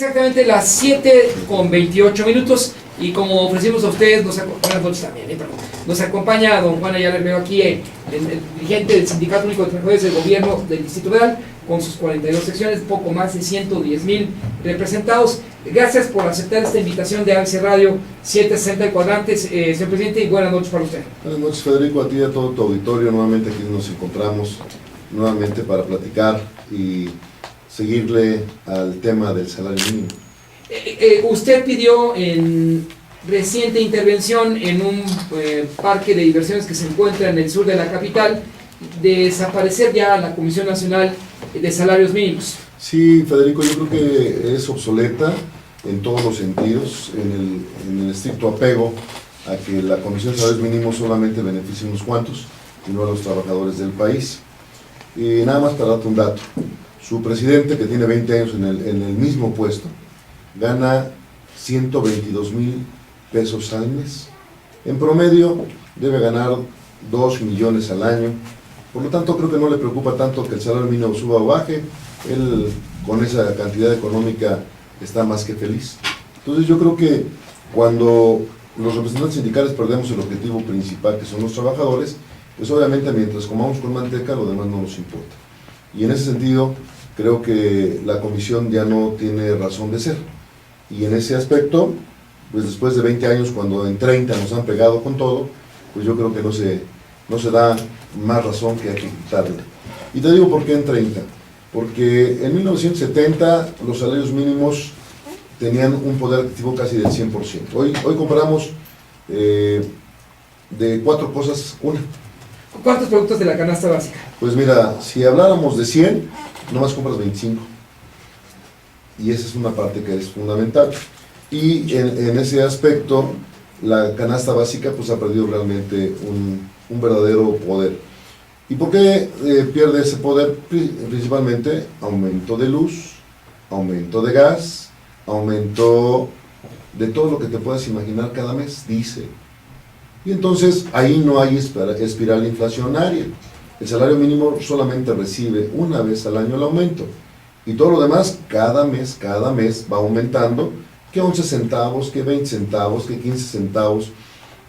exactamente las 7:28 y como ofrecimos a ustedes, buenas noches también, perdón. Nos acompaña don Juan Ayala Herrero aquí, el dirigente del Sindicato Único de Trabajadores del Gobierno del Distrito Federal, con sus 42 secciones, poco más de 110,000 representados. Gracias por aceptar esta invitación de ABC Radio 760 Cuadrantes, señor presidente, y buenas noches para usted. Buenas noches, Federico, a ti y a todo tu auditorio. Nuevamente aquí nos encontramos nuevamente para platicar y seguirle al tema del salario mínimo. Usted pidió en reciente intervención en un parque de diversiones que se encuentra en el sur de la capital, desaparecer ya la Comisión Nacional de Salarios Mínimos. Sí, Federico, yo creo que es obsoleta en todos los sentidos, en el estricto apego a que la Comisión de Salarios Mínimos solamente beneficia a unos cuantos y no a los trabajadores del país. Y nada más para darte un dato, su presidente, que tiene 20 años en el mismo puesto, gana 122,000 pesos al mes. En promedio debe ganar 2 millones al año. Por lo tanto, creo que no le preocupa tanto que el salario mínimo suba o baje. Él, con esa cantidad económica, está más que feliz. Entonces, yo creo que cuando los representantes sindicales perdemos el objetivo principal, que son los trabajadores, pues obviamente mientras comamos con manteca, lo demás no nos importa. Y en ese sentido, creo que la comisión ya no tiene razón de ser. Y en ese aspecto, pues después de 20 años, cuando en 30 nos han pegado con todo, pues yo creo que no se da más razón que hay que quitarle. Y te digo por qué en 30. Porque en 1970 los salarios mínimos tenían un poder adquisitivo casi del 100%. Hoy compramos de 4 cosas una. ¿Cuántos productos de la canasta básica? Pues mira, si habláramos de 100, nomás compras 25. Y esa es una parte que es fundamental. Y en ese aspecto, la canasta básica pues ha perdido realmente un verdadero poder. ¿Y por qué pierde ese poder? Principalmente aumento de luz, aumento de gas, aumento de todo lo que te puedas imaginar cada mes, dice. Y entonces ahí no hay espiral inflacionaria. El salario mínimo solamente recibe una vez al año el aumento. Y todo lo demás, cada mes va aumentando, que 11 centavos, que 20 centavos, que 15 centavos.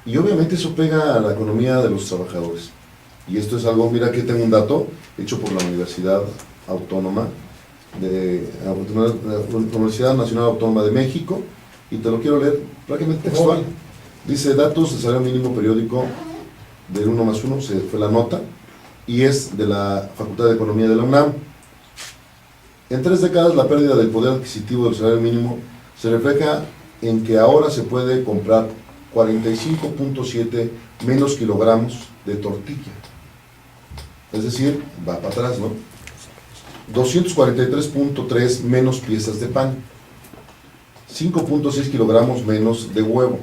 Y obviamente eso pega a la economía de los trabajadores. Y esto es algo, mira, aquí tengo un dato hecho por la Universidad Autónoma, la Universidad Nacional Autónoma de México, y te lo quiero leer prácticamente textual. Dice, datos del salario mínimo periódico del 1+1, fue la nota, y es de la Facultad de Economía de la UNAM. En 3 décadas la pérdida del poder adquisitivo del salario mínimo se refleja en que ahora se puede comprar 45.7 menos kilogramos de tortilla. Es decir, va para atrás, ¿no? 243.3 menos piezas de pan, 5.6 kilogramos menos de huevo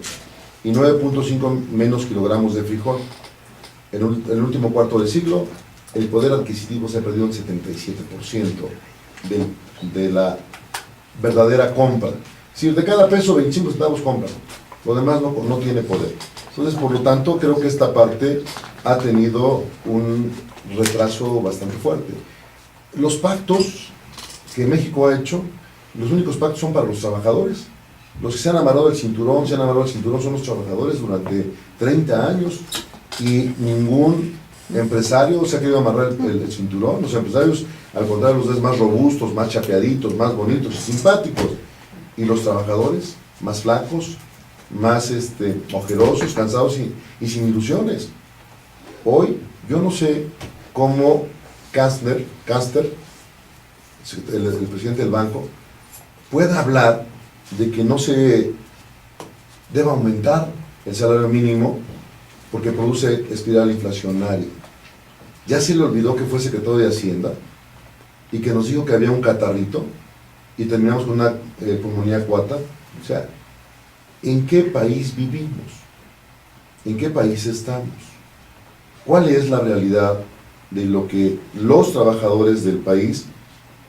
y 9.5 menos kilogramos de frijol. En el último cuarto del siglo, el poder adquisitivo se ha perdido el 77% de la verdadera compra. Es decir, de cada peso 25 centavos compran, lo demás no tiene poder. Entonces, por lo tanto, creo que esta parte ha tenido un retraso bastante fuerte. Los pactos que México ha hecho, los únicos pactos son para los trabajadores. Los que se han amarrado el cinturón, son los trabajadores durante 30 años y ningún empresario se ha querido amarrar el cinturón. Los empresarios, al contrario, los ves más robustos, más chapeaditos, más bonitos y simpáticos. Y los trabajadores, más flacos, más ojerosos, cansados y sin ilusiones. Hoy, yo no sé cómo Caster, el presidente del banco, pueda hablar de que no se deba aumentar el salario mínimo porque produce espiral inflacionaria. Ya se le olvidó que fue secretario de Hacienda y que nos dijo que había un catarrito y terminamos con una pulmonía acuata. O sea, ¿en qué país vivimos? ¿En qué país estamos? ¿Cuál es la realidad de lo que los trabajadores del país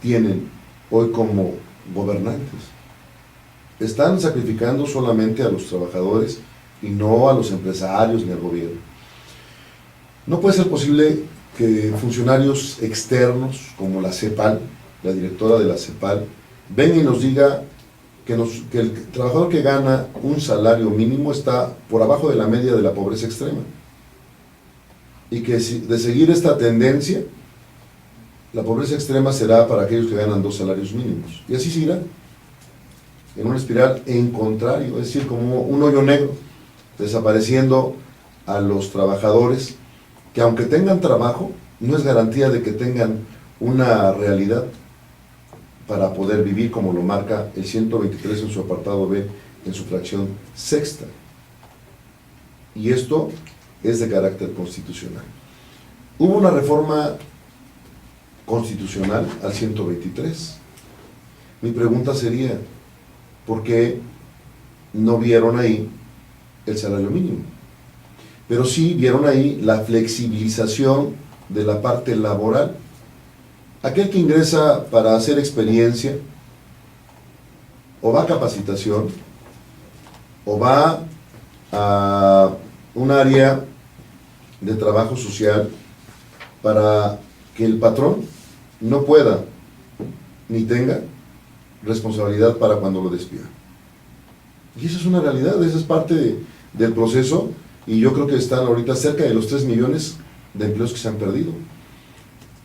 tienen hoy como gobernantes? Están sacrificando solamente a los trabajadores y no a los empresarios ni al gobierno. No puede ser posible que funcionarios externos como la CEPAL, la directora de la CEPAL, venga y nos diga que el trabajador que gana un salario mínimo está por abajo de la media de la pobreza extrema. Y que de seguir esta tendencia, la pobreza extrema será para aquellos que ganan 2 salarios mínimos. Y así seguirá, en una espiral en contrario, es decir, como un hoyo negro, desapareciendo a los trabajadores que, aunque tengan trabajo, no es garantía de que tengan una realidad para poder vivir, como lo marca el 123 en su apartado B, en su fracción sexta. Y esto es de carácter constitucional. Hubo una reforma constitucional al 123. Mi pregunta sería, ¿por qué no vieron ahí el salario mínimo? Pero sí vieron ahí la flexibilización de la parte laboral. Aquel que ingresa para hacer experiencia, o va a capacitación, o va a un área de trabajo social, para que el patrón no pueda ni tenga responsabilidad para cuando lo despida. Y esa es una realidad, esa es parte del proceso, y yo creo que están ahorita cerca de los 3 millones de empleos que se han perdido.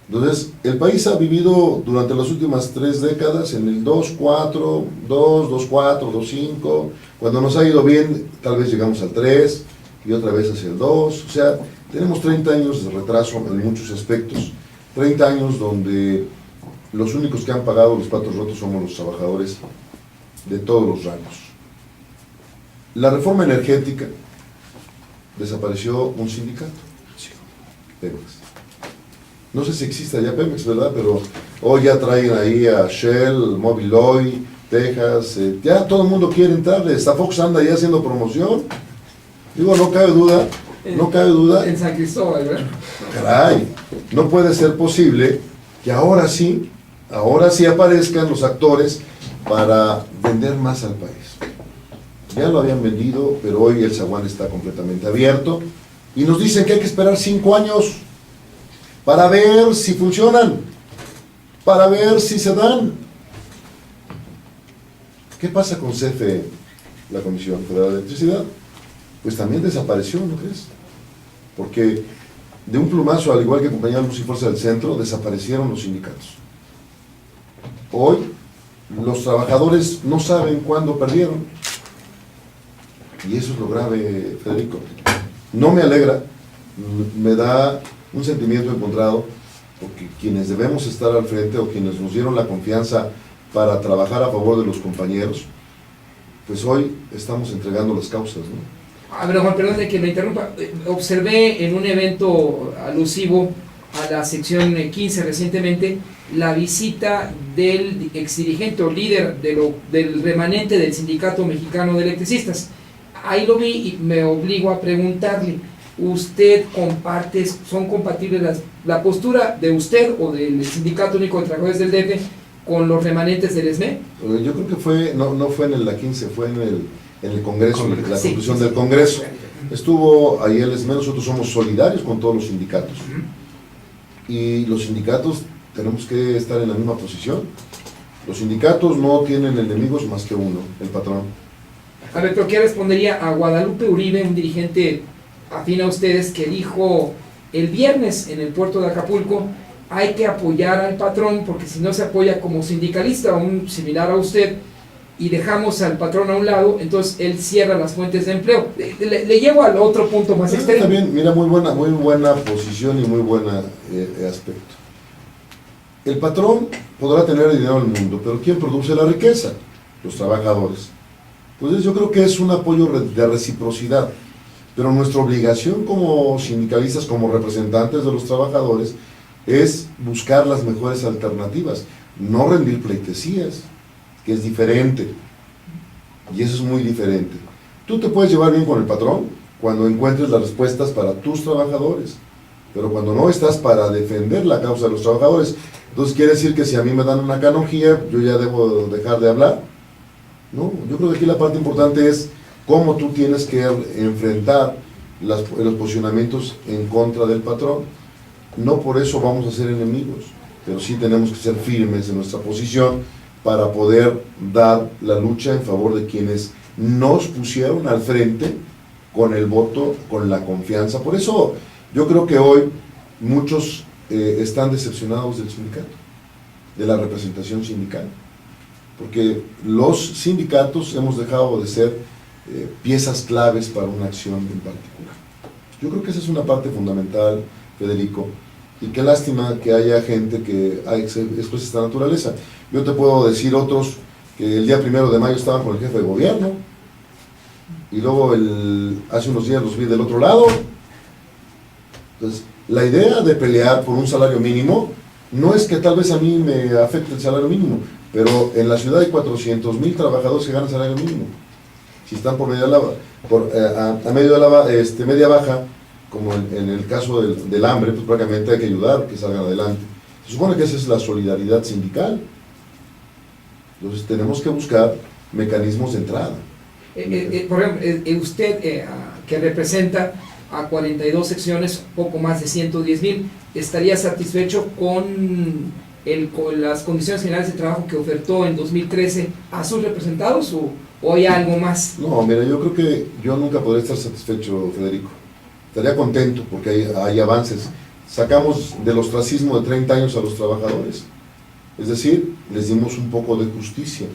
Entonces, el país ha vivido durante las últimas 3 décadas en el 2.4, 2.4, 2.5, cuando nos ha ido bien, tal vez llegamos al 3, y otra vez hacia el 2, o sea, tenemos 30 años de retraso en muchos aspectos, 30 años donde los únicos que han pagado los platos rotos somos los trabajadores de todos los rangos. La reforma energética, desapareció un sindicato, Pemex. No sé si existe ya Pemex, ¿verdad? Pero hoy ya traen ahí a Shell, Mobil Oil, Texas, ya todo el mundo quiere entrar, esta Fox anda ahí haciendo promoción. Digo, no cabe duda. En San Cristóbal, ¿verdad? Caray, no puede ser posible que ahora sí aparezcan los actores para vender más al país. Ya lo habían vendido, pero hoy el zaguán está completamente abierto y nos dicen que hay que esperar 5 años para ver si funcionan, para ver si se dan. ¿Qué pasa con CFE, la Comisión Federal de Electricidad? Pues también desapareció, ¿no crees? Porque de un plumazo, al igual que Compañía Luz y Fuerza del Centro, desaparecieron los sindicatos. Hoy, los trabajadores no saben cuándo perdieron. Y eso es lo grave, Federico. No me alegra, me da un sentimiento encontrado, porque quienes debemos estar al frente, o quienes nos dieron la confianza para trabajar a favor de los compañeros, pues hoy estamos entregando las causas, ¿no? A ver, Juan, perdón de que me interrumpa. Observé en un evento alusivo a la sección 15 recientemente la visita del exdirigente o líder del remanente del Sindicato Mexicano de Electricistas. Ahí lo vi y me obligo a preguntarle, ¿usted comparte, son compatibles la postura de usted o del Sindicato Único de Trabajadores del DF con los remanentes del ESME? Yo creo que no fue en la 15, fue en el Congreso, la sí, conclusión sí, del Congreso. Estuvo ahí el ESME, nosotros somos solidarios con todos los sindicatos. Y los sindicatos tenemos que estar en la misma posición. Los sindicatos no tienen enemigos más que uno, el patrón. A ver, pero ¿qué respondería a Guadalupe Uribe, un dirigente afín a ustedes, que dijo el viernes en el puerto de Acapulco, hay que apoyar al patrón, porque si no se apoya como sindicalista, un similar a usted, y dejamos al patrón a un lado, entonces él cierra las fuentes de empleo? Le llevo al otro punto más extremo. También, mira, muy buena posición y muy buen aspecto. El patrón podrá tener el dinero del mundo, pero ¿quién produce la riqueza? Los trabajadores. Entonces yo creo que es un apoyo de reciprocidad, pero nuestra obligación como sindicalistas, como representantes de los trabajadores, es buscar las mejores alternativas, no rendir pleitesías, que es diferente, y eso es muy diferente. Tú te puedes llevar bien con el patrón cuando encuentres las respuestas para tus trabajadores, pero cuando no estás para defender la causa de los trabajadores, entonces quiere decir que si a mí me dan una canonjía, yo ya debo dejar de hablar. No, yo creo que aquí la parte importante es cómo tú tienes que enfrentar los posicionamientos en contra del patrón. No por eso vamos a ser enemigos, pero sí tenemos que ser firmes en nuestra posición para poder dar la lucha en favor de quienes nos pusieron al frente con el voto, con la confianza. Por eso yo creo que hoy muchos están decepcionados del sindicato, de la representación sindical, porque los sindicatos hemos dejado de ser piezas claves para una acción en particular. Yo creo que esa es una parte fundamental, Federico, y qué lástima que haya gente que expresa esta naturaleza. Yo te puedo decir otros que el día 1 de mayo estaban con el jefe de gobierno, y luego hace unos días los vi del otro lado. Entonces, la idea de pelear por un salario mínimo no es que tal vez a mí me afecte el salario mínimo, pero en la ciudad hay 400,000 trabajadores que ganan salario mínimo. Si están por media baja, como en el caso del hambre, pues prácticamente hay que ayudar que salgan adelante. Se supone que esa es la solidaridad sindical. Entonces tenemos que buscar mecanismos de entrada. Por ejemplo, usted que representa a 42 secciones, poco más de 110,000, ¿estaría satisfecho con las condiciones generales de trabajo que ofertó en 2013 a sus representados o hay algo más? No, mira, yo creo que yo nunca podré estar satisfecho, Federico. Estaría contento porque hay avances. Sacamos del ostracismo de 30 años a los trabajadores. Es decir, les dimos un poco de justicia.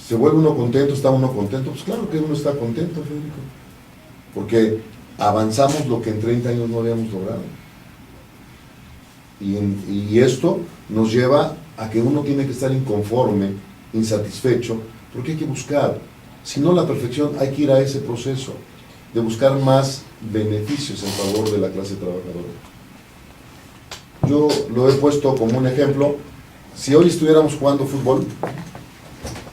¿Se vuelve uno contento? ¿Está uno contento? Pues claro que uno está contento, Federico. Porque avanzamos lo que en 30 años no habíamos logrado. Y esto nos lleva a que uno tiene que estar inconforme, insatisfecho, porque hay que buscar, si no la perfección, hay que ir a ese proceso de buscar más beneficios en favor de la clase trabajadora. Yo lo he puesto como un ejemplo. Si hoy estuviéramos jugando fútbol,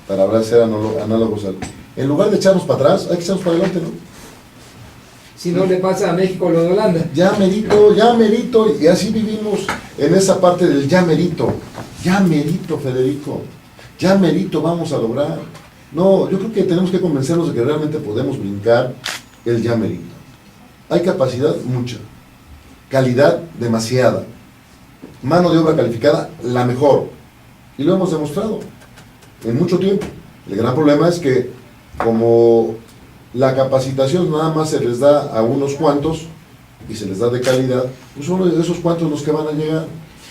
para ser análogos, en lugar de echarnos para atrás, hay que echarnos para adelante, ¿no? Si no le pasa a México lo de Holanda. Ya merito, y así vivimos en esa parte del ya merito, Federico, ya merito vamos a lograr. No, yo creo que tenemos que convencernos de que realmente podemos brincar el ya merito. Hay capacidad mucha, calidad demasiada, mano de obra calificada la mejor, y lo hemos demostrado en mucho tiempo. El gran problema es que como la capacitación nada más se les da a unos cuantos y se les da de calidad, pues son de esos cuantos los que van a llegar.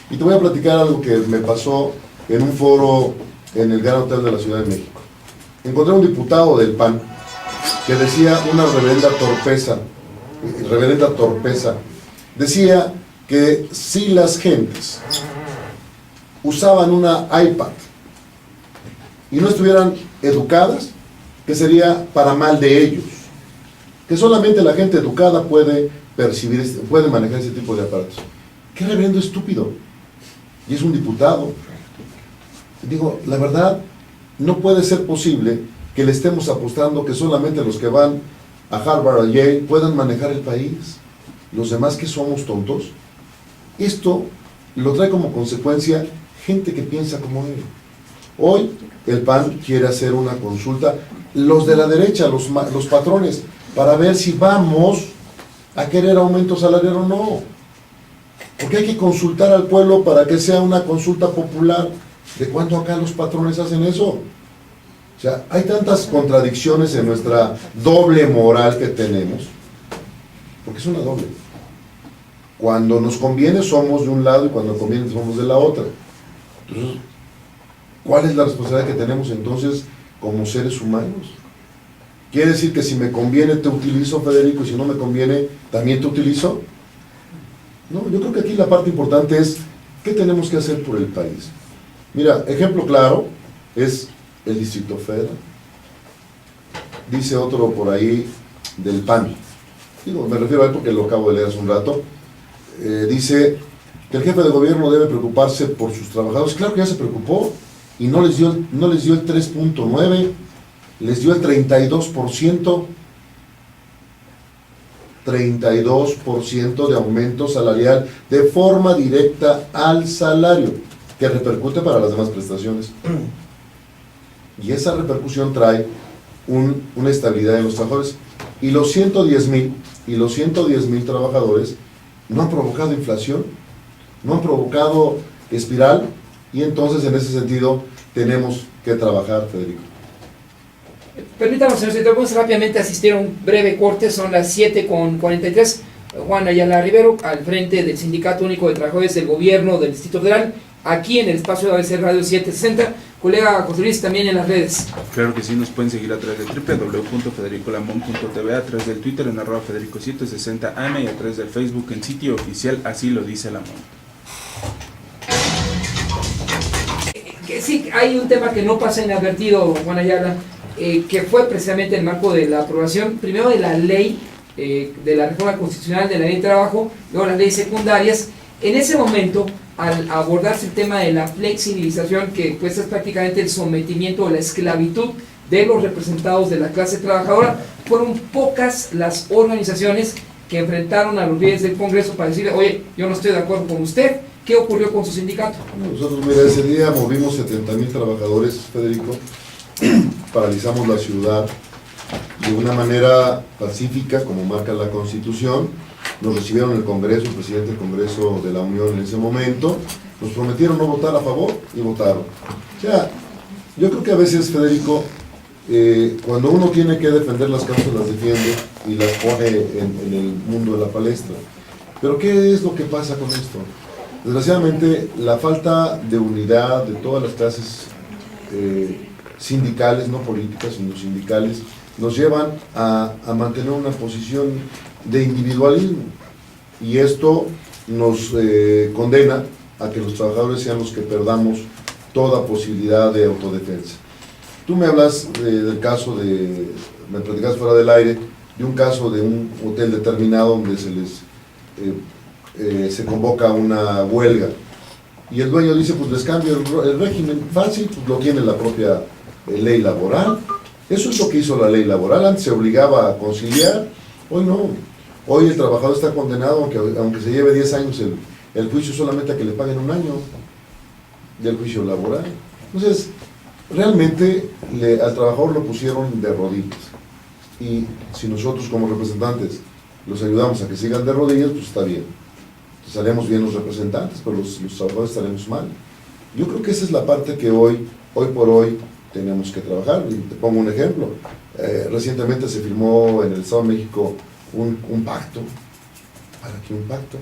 Y te voy a platicar algo que me pasó en un foro en el Gran Hotel de la Ciudad de México. Encontré un diputado del PAN que decía una reverenda torpeza. Decía que si las gentes usaban una iPad y no estuvieran educadas, que sería para mal de ellos, que solamente la gente educada puede puede manejar ese tipo de aparatos. ¡Qué reverendo estúpido! Y es un diputado. Digo, la verdad, no puede ser posible que le estemos apostando que solamente los que van a Harvard o Yale puedan manejar el país. Los demás, que somos tontos. Esto lo trae como consecuencia gente que piensa como él. Hoy el PAN quiere hacer una consulta, los de la derecha, los patrones, para ver si vamos a querer aumento salarial o no. Porque hay que consultar al pueblo para que sea una consulta popular. ¿De cuándo acá los patrones hacen eso? O sea, hay tantas contradicciones en nuestra doble moral que tenemos, porque es una doble. Cuando nos conviene somos de un lado y cuando conviene somos de la otra. Entonces, ¿cuál es la responsabilidad que tenemos entonces como seres humanos? ¿Quiere decir que si me conviene te utilizo, Federico, y si no me conviene también te utilizo? No, yo creo que aquí la parte importante es ¿qué tenemos que hacer por el país? Mira, ejemplo claro es el Distrito Federal. Dice otro por ahí del PAN, digo, me refiero a él porque lo acabo de leer hace un rato. Dice que el jefe de gobierno debe preocuparse por sus trabajadores. Claro que ya se preocupó y no les dio el 3.9, les dio el 32%. 32% de aumento salarial de forma directa al salario, que repercute para las demás prestaciones. Y esa repercusión trae una estabilidad en los trabajadores. Y los 110,000 trabajadores no han provocado inflación, no han provocado espiral, y entonces en ese sentido tenemos que trabajar, Federico. Permítanos, señor secretario, vamos rápidamente a asistir a un breve corte, son las 7:43. Juan Ayala Rivero, al frente del Sindicato Único de Trabajadores del Gobierno del Distrito Federal, aquí en el espacio de ABC Radio 760. Colega José Luis, también en las redes. Claro que sí, nos pueden seguir a través de www.federicolamon.tv, a través del Twitter en @Federico760am y a través del Facebook en sitio oficial Así lo dice la MON. Que sí, hay un tema que no pasa inadvertido, Juan Ayala, que fue precisamente el marco de la aprobación, primero de la ley, de la reforma constitucional de la ley de trabajo, luego las leyes secundarias. En ese momento, al abordarse el tema de la flexibilización, que pues es prácticamente el sometimiento o la esclavitud de los representados de la clase trabajadora, fueron pocas las organizaciones que enfrentaron a los líderes del Congreso para decirle, oye, yo no estoy de acuerdo con usted. ¿Qué ocurrió con su sindicato? Nosotros, mira, ese día movimos 70,000 trabajadores, Federico, paralizamos la ciudad de una manera pacífica, como marca la Constitución. Nos recibieron el Congreso, el presidente del Congreso de la Unión en ese momento, nos prometieron no votar a favor y votaron. O sea, yo creo que a veces, Federico, cuando uno tiene que defender las causas, las defiende y las pone en el mundo de la palestra. Pero ¿qué es lo que pasa con esto? Desgraciadamente, la falta de unidad de todas las clases sindicales, no políticas, sino sindicales, nos llevan a mantener una posición de individualismo, y esto nos condena a que los trabajadores sean los que perdamos toda posibilidad de autodefensa. Tú me hablas del caso me platicas fuera del aire, de un caso de un hotel determinado donde se convoca una huelga, y el dueño dice, pues les cambio el régimen. Fácil, pues lo tiene la propia ley laboral. Eso es lo que hizo la ley laboral. Antes se obligaba a conciliar, hoy no. Hoy el trabajador está condenado, aunque se lleve 10 años el juicio, solamente a que le paguen un año del juicio laboral. Entonces, realmente al trabajador lo pusieron de rodillas, y si nosotros como representantes los ayudamos a que sigan de rodillas, pues está bien. Estaremos bien los representantes, pero los trabajadores estaremos mal. Yo creo que esa es la parte que hoy por hoy tenemos que trabajar. Y te pongo un ejemplo. Recientemente se firmó en el Estado de México un pacto. ¿Para qué un pacto?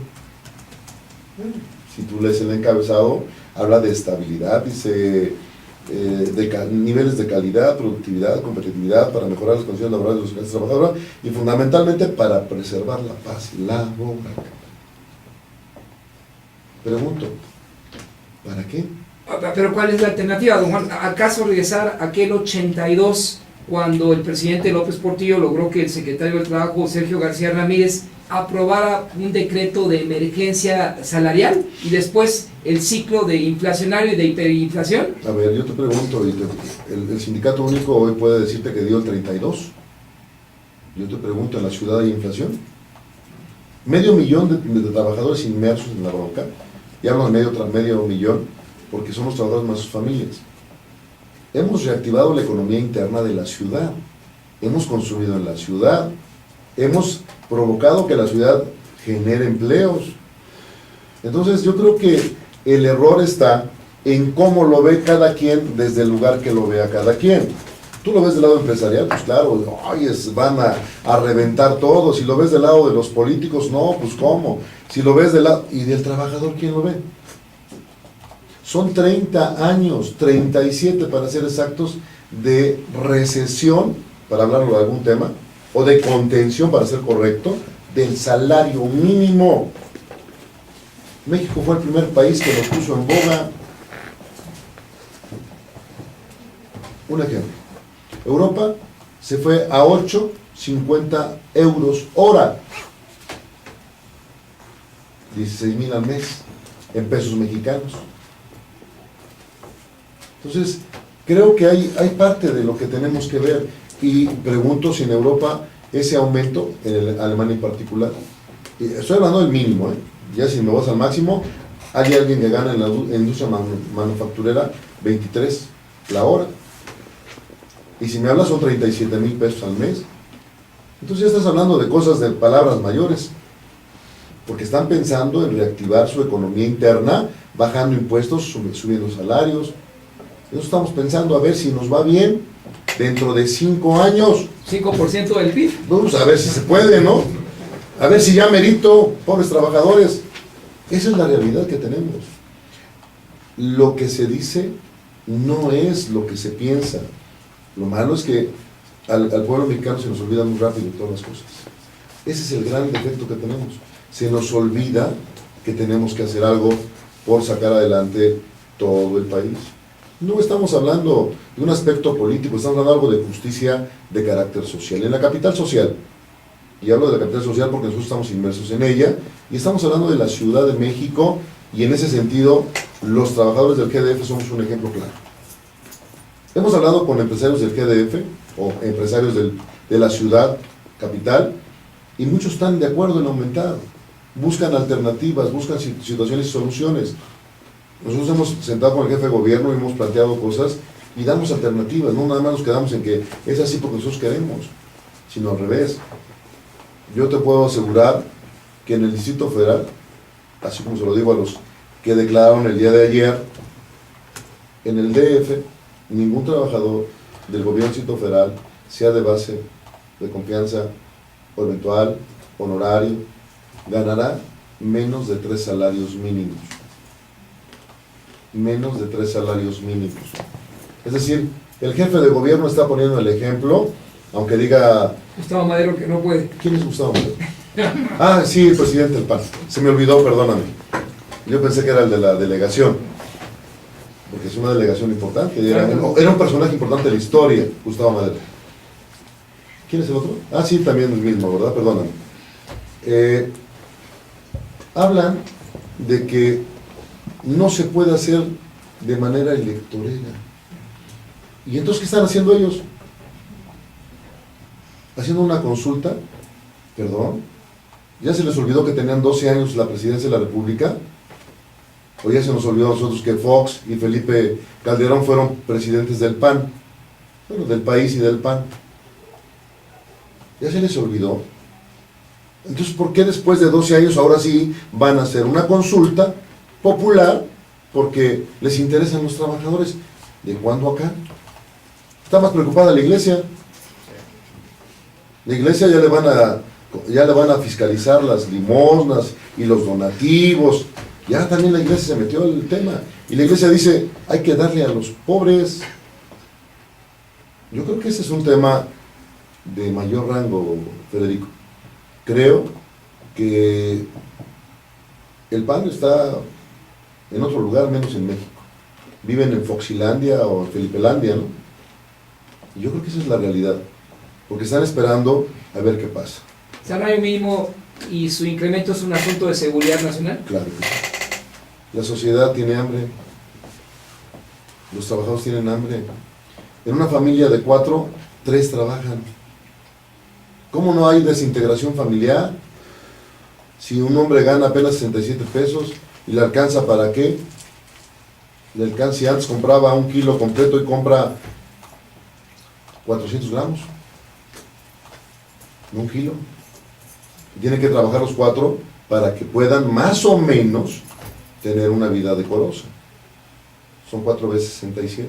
Bueno, si tú lees el encabezado, habla de estabilidad, dice niveles de calidad, productividad, competitividad para mejorar las condiciones laborales de los clases trabajadoras y fundamentalmente para preservar la paz laboral. Pregunto, ¿para qué? Pero ¿cuál es la alternativa, don Juan? ¿Acaso regresar a aquel 82, cuando el presidente López Portillo logró que el secretario del Trabajo, Sergio García Ramírez, aprobara un decreto de emergencia salarial y después el ciclo de inflacionario y de hiperinflación? A ver, yo te pregunto, el Sindicato Único hoy puede decirte que dio el 32. Yo te pregunto, ¿en la ciudad hay inflación? 500,000 de trabajadores inmersos en la bronca, y hablo de medio millón, porque son los trabajadores más sus familias. Hemos reactivado la economía interna de la ciudad, hemos consumido en la ciudad, hemos provocado que la ciudad genere empleos. Entonces yo creo que el error está en cómo lo ve cada quien desde el lugar que lo vea cada quien. Tú lo ves del lado empresarial, pues claro, van a reventar todo. Si lo ves del lado de los políticos, no, pues cómo. Si lo ves del lado, ¿y del trabajador quién lo ve? Son 30 años, 37 para ser exactos, de recesión, para hablarlo de algún tema, o de contención, para ser correcto, del salario mínimo. México fue el primer país que lo puso en boga. Un ejemplo. Europa se fue a 8.50 euros hora, 16,000 al mes, en pesos mexicanos. Entonces, creo que hay parte de lo que tenemos que ver, y pregunto si en Europa ese aumento, en Alemania en particular, estoy hablando del mínimo, ya si me vas al máximo, hay alguien que gana en la industria manufacturera 23 la hora. Y si me hablas son 37,000 pesos al mes. Entonces ya estás hablando de cosas, de palabras mayores, porque están pensando en reactivar su economía interna, bajando impuestos, subiendo salarios. Nosotros estamos pensando a ver si nos va bien dentro de 5 años. 5% del PIB. Vamos a ver si se puede, ¿no? A ver si ya merito, pobres trabajadores. Esa es la realidad que tenemos. Lo que se dice no es lo que se piensa. Lo malo es que al pueblo mexicano se nos olvida muy rápido todas las cosas. Ese es el gran defecto que tenemos. Se nos olvida que tenemos que hacer algo por sacar adelante todo el país. No estamos hablando de un aspecto político, estamos hablando de algo de justicia de carácter social. En la capital social, y hablo de la capital social porque nosotros estamos inmersos en ella, y estamos hablando de la Ciudad de México, y en ese sentido, los trabajadores del GDF somos un ejemplo claro. Hemos hablado con empresarios del GDF, o empresarios de la ciudad capital, y muchos están de acuerdo en aumentar, buscan alternativas, buscan situaciones y soluciones. Nosotros hemos sentado con el jefe de gobierno y hemos planteado cosas y damos alternativas, no nada más nos quedamos en que es así porque nosotros queremos, sino al revés. Yo te puedo asegurar que en el Distrito Federal, así como se lo digo a los que declararon el día de ayer, en el DF, ningún trabajador del gobierno del Distrito Federal, sea de base, de confianza, o eventual, honorario, ganará menos de 3 salarios mínimos. Menos de 3 salarios mínimos. Es decir, el jefe de gobierno está poniendo el ejemplo, aunque diga... Gustavo Madero que no puede. ¿Quién es Gustavo Madero? Ah, sí, el presidente del PAN. Se me olvidó, perdóname. Yo pensé que era el de la delegación, porque es una delegación importante. Era un personaje importante de la historia, Gustavo Madero. ¿Quién es el otro? Ah, sí, también el mismo, ¿verdad? Perdóname. Hablan de que no se puede hacer de manera electorera. ¿Y entonces qué están haciendo ellos? Haciendo una consulta, perdón, ¿ya se les olvidó que tenían 12 años la presidencia de la República? ¿O ya se nos olvidó a nosotros que Fox y Felipe Calderón fueron presidentes del PAN? Bueno, del país y del PAN. ¿Ya se les olvidó? Entonces, ¿por qué después de 12 años ahora sí van a hacer una consulta popular? Porque les interesan los trabajadores. ¿De cuándo acá? Está más preocupada la iglesia. La iglesia ya le van a fiscalizar las limosnas y los donativos. Ya también la iglesia se metió en el tema. Y la iglesia dice, hay que darle a los pobres. Yo creo que ese es un tema de mayor rango, Federico. Creo que el PAN está en otro lugar menos en México. Viven en Foxilandia o en Felipelandia, ¿no? Y yo creo que esa es la realidad, porque están esperando a ver qué pasa. Salario mínimo y su incremento es un asunto de seguridad nacional. Claro que sí. La sociedad tiene hambre, los trabajadores tienen hambre. En una familia de 4, 3 trabajan. ¿Cómo no hay desintegración familiar? Si un hombre gana apenas 67 pesos y le alcanza ¿para qué? Le alcanza, si antes compraba 1 kilo completo y compra 400 gramos, no 1 kilo. Tiene que trabajar los 4 para que puedan más o menos tener una vida decorosa. Son 4 veces 67.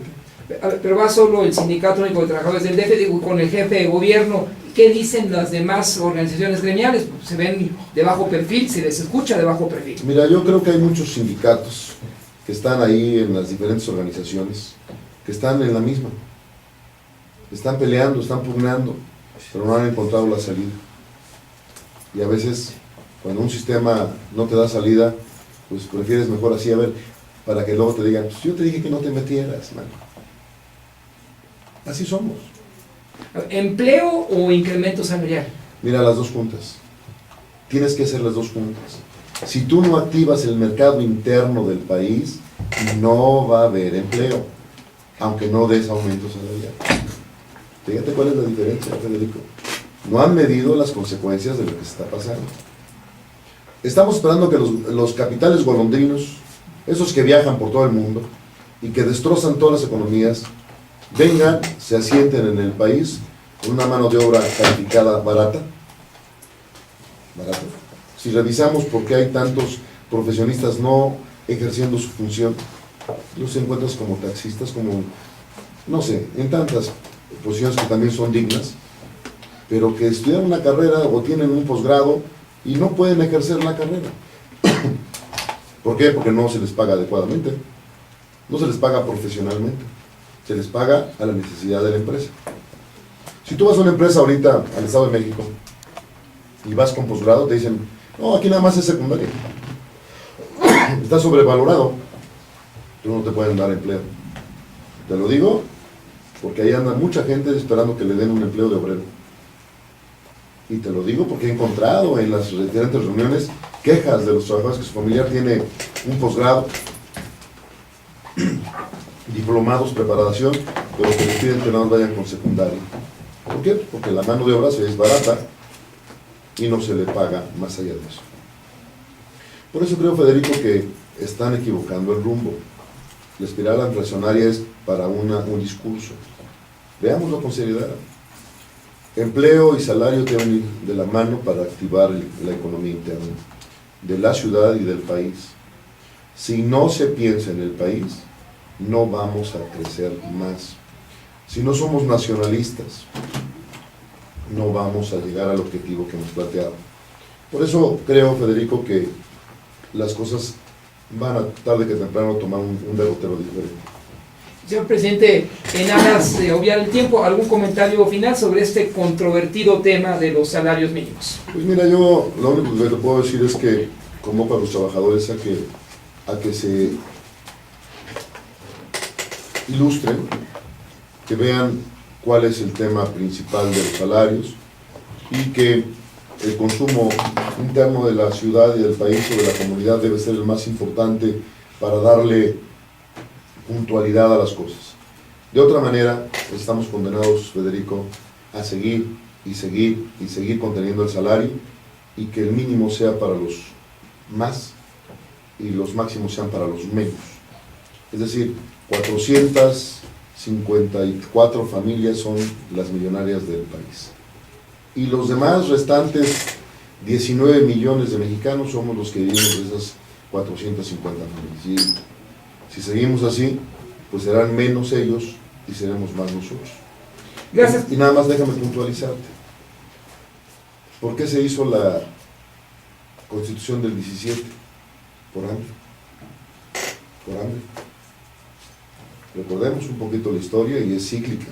Pero va solo el Sindicato Único de Trabajadores del DF, digo, con el jefe de gobierno. ¿Qué dicen las demás organizaciones gremiales? Se ven de bajo perfil, se les escucha de bajo perfil. Mira, yo creo que hay muchos sindicatos que están ahí en las diferentes organizaciones, que están en la misma. Están peleando, están pugnando, pero no han encontrado la salida. Y a veces, cuando un sistema no te da salida, pues prefieres mejor así, a ver, para que luego te digan, pues yo te dije que no te metieras, man. Así somos. ¿Empleo o incremento salarial? Mira, las dos juntas. Tienes que hacer las dos juntas. Si tú no activas el mercado interno del país, no va a haber empleo, aunque no des aumento salarial. Fíjate cuál es la diferencia, Federico. No han medido las consecuencias de lo que se está pasando. Estamos esperando que los capitales golondrinos, esos que viajan por todo el mundo y que destrozan todas las economías, vengan, se asienten en el país con una mano de obra calificada barata. Si revisamos por qué hay tantos profesionistas no ejerciendo su función, los encuentras como taxistas, como, no sé, en tantas posiciones que también son dignas, pero que estudian una carrera o tienen un posgrado y no pueden ejercer la carrera. ¿Por qué? Porque no se les paga adecuadamente, no se les paga profesionalmente, se les paga a la necesidad de la empresa. Si tú vas a una empresa ahorita al Estado de México y vas con posgrado, te dicen, no, aquí nada más es secundaria, está sobrevalorado, tú no te pueden dar empleo. Te lo digo porque ahí anda mucha gente esperando que le den un empleo de obrero. Y te lo digo porque he encontrado en las diferentes reuniones quejas de los trabajadores que su familiar tiene un posgrado, diplomados, preparación, pero que les piden que no vayan con secundaria. ¿Por qué? Porque la mano de obra es barata y no se le paga más allá de eso. Por eso creo, Federico, que están equivocando el rumbo. La espiral inflacionaria es para un discurso. Veámoslo con seriedad. Empleo y salario deben ir de la mano para activar la economía interna de la ciudad y del país. Si no se piensa en el país, no vamos a crecer más. Si no somos nacionalistas, no vamos a llegar al objetivo que hemos planteado. Por eso creo, Federico, que las cosas van a tarde que temprano tomar un derrotero diferente. Señor presidente, en aras de obviar el tiempo, ¿algún comentario final sobre este controvertido tema de los salarios mínimos? Pues mira, yo lo único que te puedo decir es que convoco a los trabajadores a que se ilustren, que vean cuál es el tema principal de los salarios y que el consumo interno de la ciudad y del país o de la comunidad debe ser el más importante para darle puntualidad a las cosas. De otra manera, estamos condenados, Federico, a seguir y seguir y seguir conteniendo el salario y que el mínimo sea para los más y los máximos sean para los menos. Es decir, 454 familias son las millonarias del país. Y los demás restantes 19 millones de mexicanos somos los que vivimos de esas 450 familias. Y si seguimos así, pues serán menos ellos y seremos más nosotros. Gracias. Y nada más déjame puntualizarte. ¿Por qué se hizo la Constitución del 17? Por hambre. Por hambre. Recordemos un poquito la historia y es cíclica.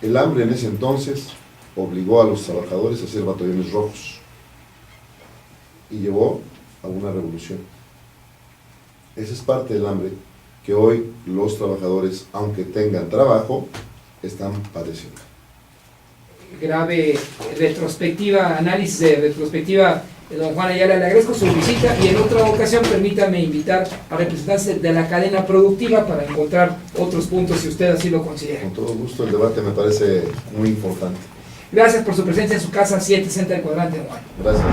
El hambre en ese entonces obligó a los trabajadores a hacer batallones rojos y llevó a una revolución. Esa es parte del hambre que hoy los trabajadores, aunque tengan trabajo, están padeciendo. Grave retrospectiva, análisis de retrospectiva de don Juan Ayala. Le agradezco su visita y en otra ocasión permítame invitar a representantes de la cadena productiva para encontrar otros puntos si usted así lo considera. Con todo gusto, el debate me parece muy importante. Gracias por su presencia en su casa 760 del Cuadrante, don Juan. Gracias.